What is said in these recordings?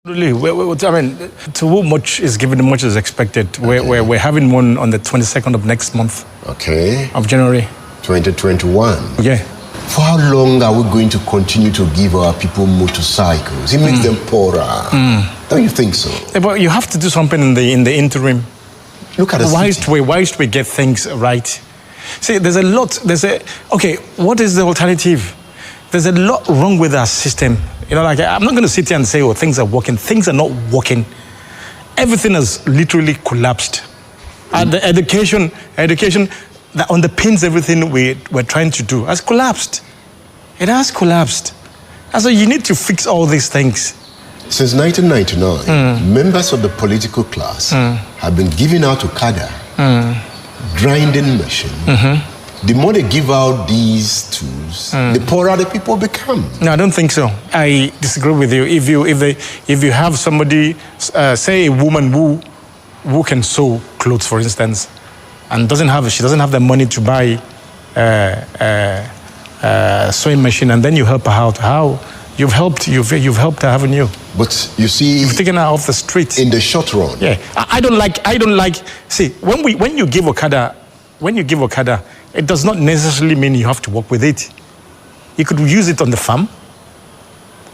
Really, I mean, to whom much is given, much is expected. We're having one on the 22nd of next month. Okay. Of January. 2021. Yeah. For how long are we going to continue to give our people motorcycles? It makes them poorer. Don't you think so? Yeah, but you have to do something in the interim. Look at the whilst we get things right. See, okay, what is the alternative? There's a lot wrong with our system. You know, like, I'm not going to sit here and say, oh, things are working. Things are not working. Everything has literally collapsed. And the education that underpins everything we're trying to do has collapsed. It has collapsed. And so you need to fix all these things. Since 1999, members of the political class have been giving out Okada, grinding machine. The more they give out these tools, the poorer the people become. No, I don't think so. I disagree with you. If you have somebody, say a woman who can sew clothes, for instance, and she doesn't have the money to buy a sewing machine, and then you help her out, how? You've helped her, haven't you? But you see, you've taken her off the street. In the short run. Yeah, I don't like. See, when you give Okada, it does not necessarily mean you have to work with it. You could use it on the farm,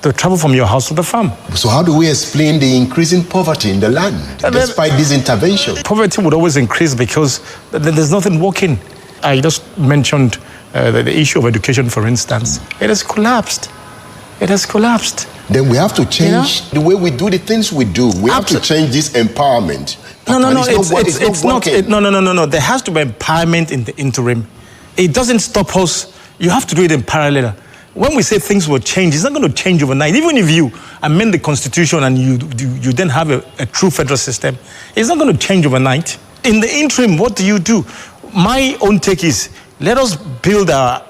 to travel from your house to the farm. So how do we explain the increasing poverty in the land, despite this intervention? Poverty would always increase because there's nothing working. I just mentioned the issue of education, for instance. It has collapsed. It has collapsed. Then we have to change the way we do the things we do. We have to change this empowerment. No. There has to be empowerment in the interim. It doesn't stop us. You have to do it in parallel. When we say things will change, it's not going to change overnight. Even if you amend the constitution and you then have a true federal system, it's not going to change overnight. In the interim, what do? My own take is, let us build our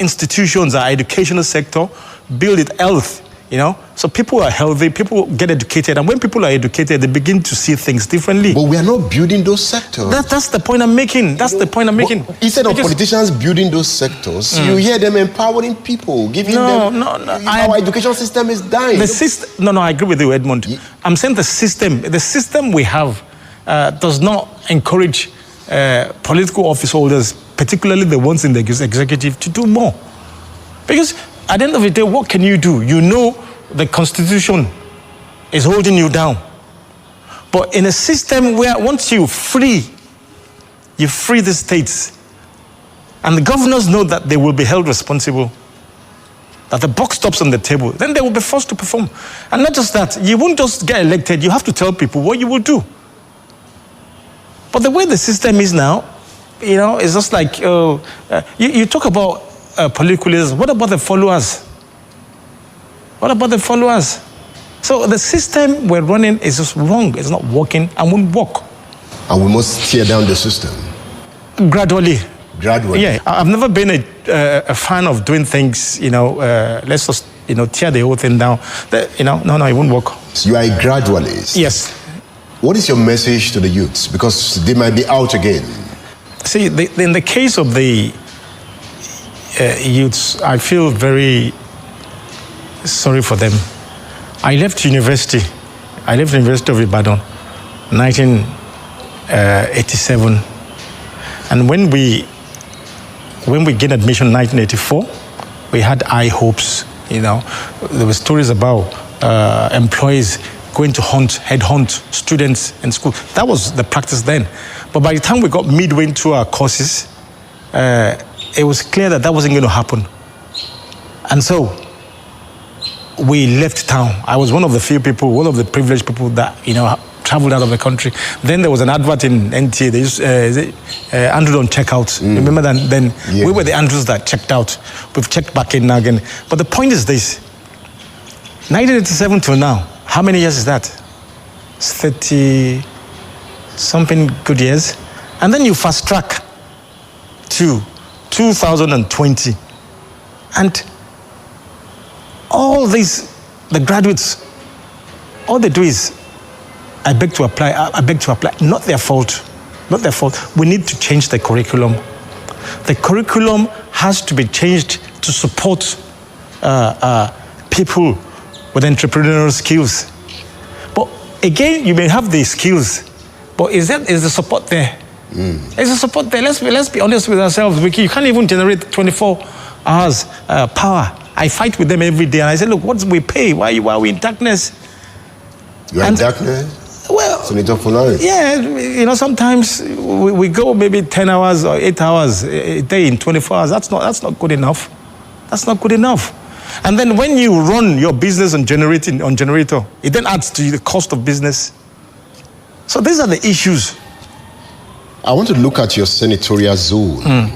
institutions, our educational sector, build it health. You know, so people are healthy, people get educated, and when people are educated, they begin to see things differently. But we are not building those sectors. That's the point I'm making. Instead of politicians building those sectors, you hear them empowering people, giving them. Our education system is dying. I agree with you, Edmund. I'm saying the system we have does not encourage political office holders, particularly the ones in the executive, to do more. Because at the end of the day, what can you do? You know the Constitution is holding you down. But in a system where once you free the states, and the governors know that they will be held responsible, that the buck stops on the table, then they will be forced to perform. And not just that, you won't just get elected, you have to tell people what you will do. But the way the system is now, you know, it's just like, you talk about political leaders. What about the followers? So the system we're running is just wrong. It's not working and won't work. And we must tear down the system. Gradually. Yeah, I've never been a fan of doing things, let's just, tear the whole thing down. No, it won't work. So you are a gradualist. Yes. What is your message to the youths? Because they might be out again. See, in the case of the youths, I feel very sorry for them. I left University of Ibadan, 1987, and when we gained admission in 1984, we had high hopes. There were stories about employees going to headhunt students in school. That was the practice then. But by the time we got midway into our courses, it was clear that wasn't going to happen. And so we left town. I was one of the privileged people that, traveled out of the country. Then there was an advert in NTA. They used, Andrew don't check out. Remember that then? Yeah. We were the Andrews that checked out. We've checked back in now again. But the point is this. 1987 to now, how many years is that? It's 30-something good years. And then you fast track to 2020. And all these, the graduates, all they do is, I beg to apply. Not their fault. We need to change the curriculum. The curriculum has to be changed to support people with entrepreneurial skills. again, you may have the skills, but is the support there? Is the support there? Let's be honest with ourselves. You can't even generate 24 hours power. I fight with them every day, and I say, look, what do we pay? Why are we in darkness? You are in darkness? Well, Senator Folarin. Yeah, sometimes we go maybe 10 hours or 8 hours a day in 24 hours. That's not good enough. That's not good enough. And then when you run your business on generator, it then adds to the cost of business. So these are the issues. I want to look at your senatorial zone.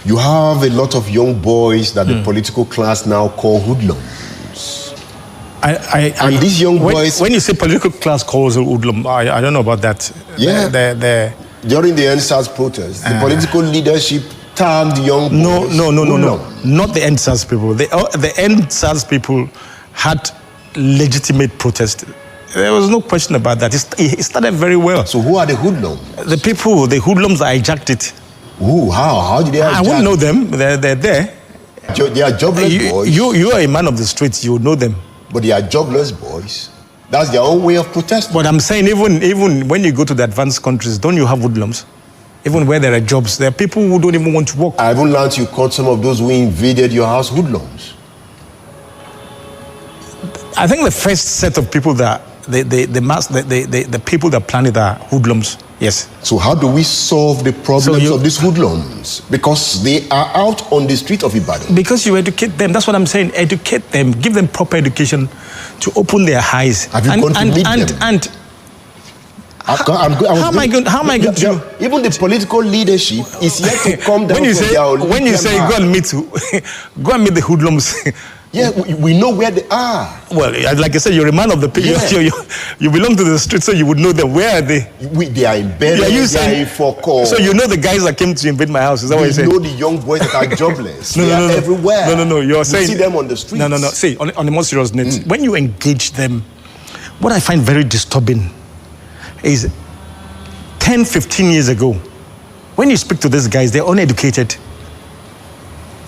You have a lot of young boys that the political class now call hoodlums. And these young boys... When you say political class calls a hoodlum, I don't know about that. Yeah. During the NSAS protest, the political leadership tagged young boys. No. Not the NSAS people. The NSAS people had legitimate protest. There was no question about that. It started very well. So who are the hoodlums? The hoodlums hijacked it. Who? How did they hijack? I wouldn't know them. They're there. They are jobless boys. You are a man of the streets. You know them. But they are jobless boys. That's their own way of protesting. But I'm saying even when you go to the advanced countries, don't you have hoodlums? Even where there are jobs, there are people who don't even want to work. I haven't learned you caught some of those who invaded your house hoodlums. I think the first set of people that the people that planted are hoodlums. Yes. So how do we solve the problems of these hoodlums? Because they are out on the street of Ibadan. Because you educate them. That's what I'm saying. Educate them. Give them proper education to open their eyes. Have you gone to meet them? How am I going to? Even the political leadership is yet to come down. When you say go and meet the hoodlums. Yeah, we know where they are. Well, like I said, you're a man of the people. Yeah. You belong to the street, so you would know them. Where are they? They are in bed. They are in forecall. So you know the guys that came to invade my house. Is that what you're saying? You know the young boys that are jobless. They are everywhere. No. You're saying see them on the streets. No. See, on a more serious note, when you engage them, what I find very disturbing is 10, 15 years ago, when you speak to these guys, they're uneducated.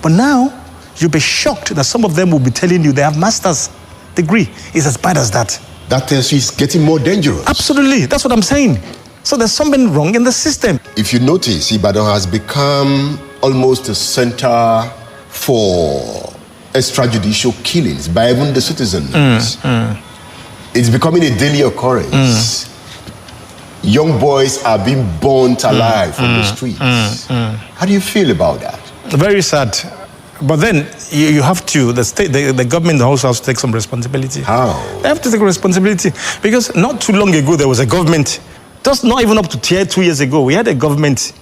But now, you'll be shocked that some of them will be telling you they have master's degree. It's as bad as that. That tells you it's getting more dangerous. Absolutely. That's what I'm saying. So there's something wrong in the system. If you notice, Ibadan has become almost a center for extrajudicial killings by even the citizens. It's becoming a daily occurrence. Young boys are being burnt alive from the streets. How do you feel about that? Very sad. But then you have to, the government also has to take some responsibility. How? They have to take responsibility. Because not too long ago, there was a government, just not even up to 2 years ago, we had a government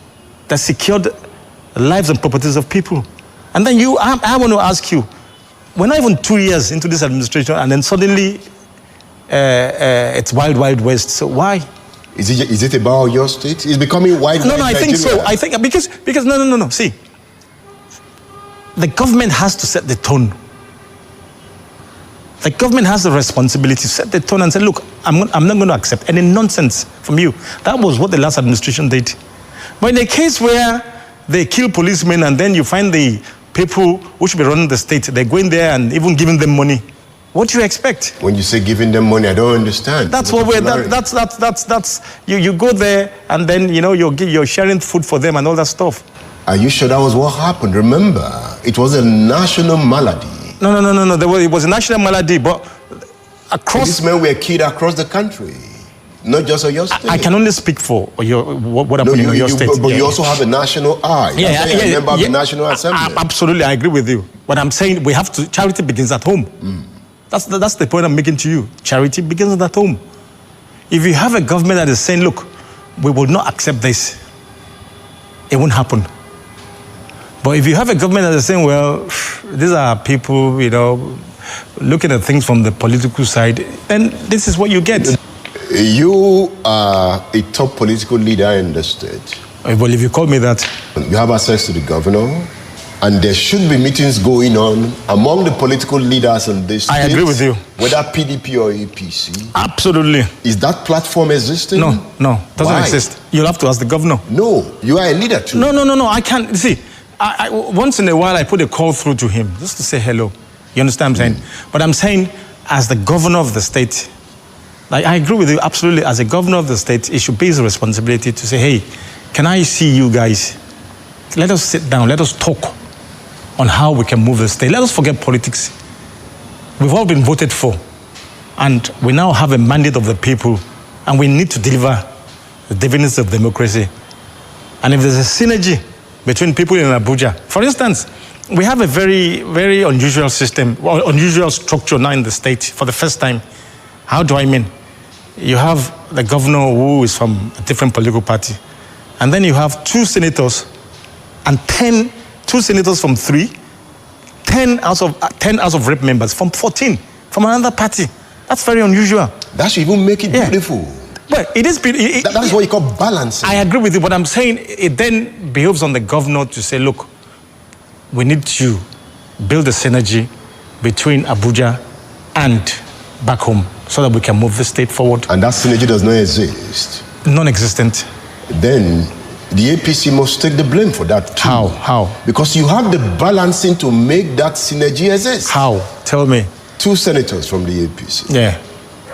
that secured the lives and properties of people. And then I want to ask you, we're not even 2 years into this administration, and then suddenly it's wild, wild west. So why? Is it about your state? It's becoming wild. No, I think so. I think because no. See, the government has to set the tone. The government has the responsibility to set the tone and say, look, I'm not going to accept any nonsense from you. That was what the last administration did. But in a case where they kill policemen and then you find the people who should be running the state, they're going there and even giving them money. What do you expect? When you say giving them money, I don't understand. That's what that's you go there and then you're sharing food for them and all that stuff. Are you sure that was what happened? Remember, it was a national malady. No. It was a national malady, but across... Policemen were killed across the country, not just on your state. I can only speak for what happened in your state. But you also have a national eye. A member of the National Assembly. Absolutely, I agree with you. But I'm saying charity begins at home. That's the point I'm making to you. Charity begins at home. If you have a government that is saying, look, we will not accept this, it won't happen. But if you have a government that is saying, well, these are people, looking at things from the political side, then this is what you get. You are a top political leader in the state. Well, if you call me that. You have access to the governor, and there should be meetings going on among the political leaders in this state. I agree with you. Whether PDP or APC. Absolutely. Is that platform existing? No, doesn't exist. You'll have to ask the governor. No, you are a leader too. No, I can't. See, I once in a while I put a call through to him just to say hello. You understand what I'm saying? But I'm saying, as the governor of the state, Like, I agree with you absolutely. As a governor of the state, it should be his responsibility to say, hey, can I see you guys? Let us sit down, let us talk on how we can move the state. Let us forget politics. We've all been voted for, and we now have a mandate of the people, and we need to deliver the dividends of democracy. And if there's a synergy between people in Abuja, for instance, we have a very, very unusual system, unusual structure now in the state for the first time. How do I mean? You have the governor who is from a different political party, and then you have 2 senators and 2 senators from 3, 10 House of Rep members from 14 from another party. That's very unusual. That should even make it beautiful. Well, it is. That's what you call balancing. I agree with you, but I'm saying it then behoves on the governor to say, look, we need to build a synergy between Abuja and back home so that we can move the state forward. And that synergy does not exist. Non-existent. Then the APC must take the blame for that too. How? Because you have the balancing to make that synergy exist. How? Tell me. 2 senators from the APC. Yeah.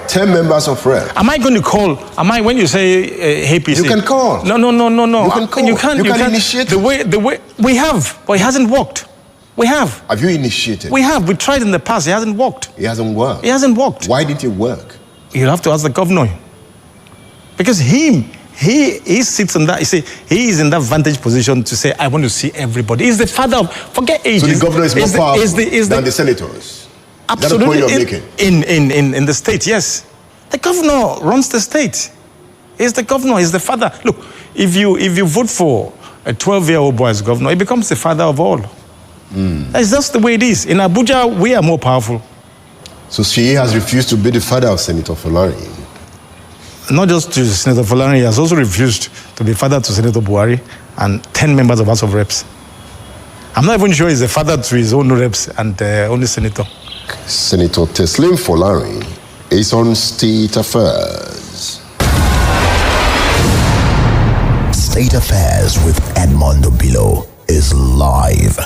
10 members of Rep. Am I going to call? When you say APC? You can call. No. You can call. You can initiate. The way we have, but it hasn't worked. We have. Have you initiated? We have. We tried in the past. It hasn't worked. It hasn't worked. It hasn't worked. Why didn't it work? You'll have to ask the governor. Because he sits on that. You see, he is in that vantage position to say, I want to see everybody. He's the father of, forget ages. So the governor is more powerful than the senators? Absolutely. That's the point you're making? In the state, yes. The governor runs the state. He's the governor, he's the father. Look, if you vote for a 12-year-old boy as governor, he becomes the father of all. That's just the way it is. In Abuja, we are more powerful. So Sheyi has refused to be the father of Senator Folarin. Not just to Senator Folarin, he has also refused to be father to Senator Buhari and 10 members of House of Reps. I'm not even sure he's a father to his own reps and only senator. Senator Teslim Folarin is on State Affairs. State Affairs with Edmund Obilo is live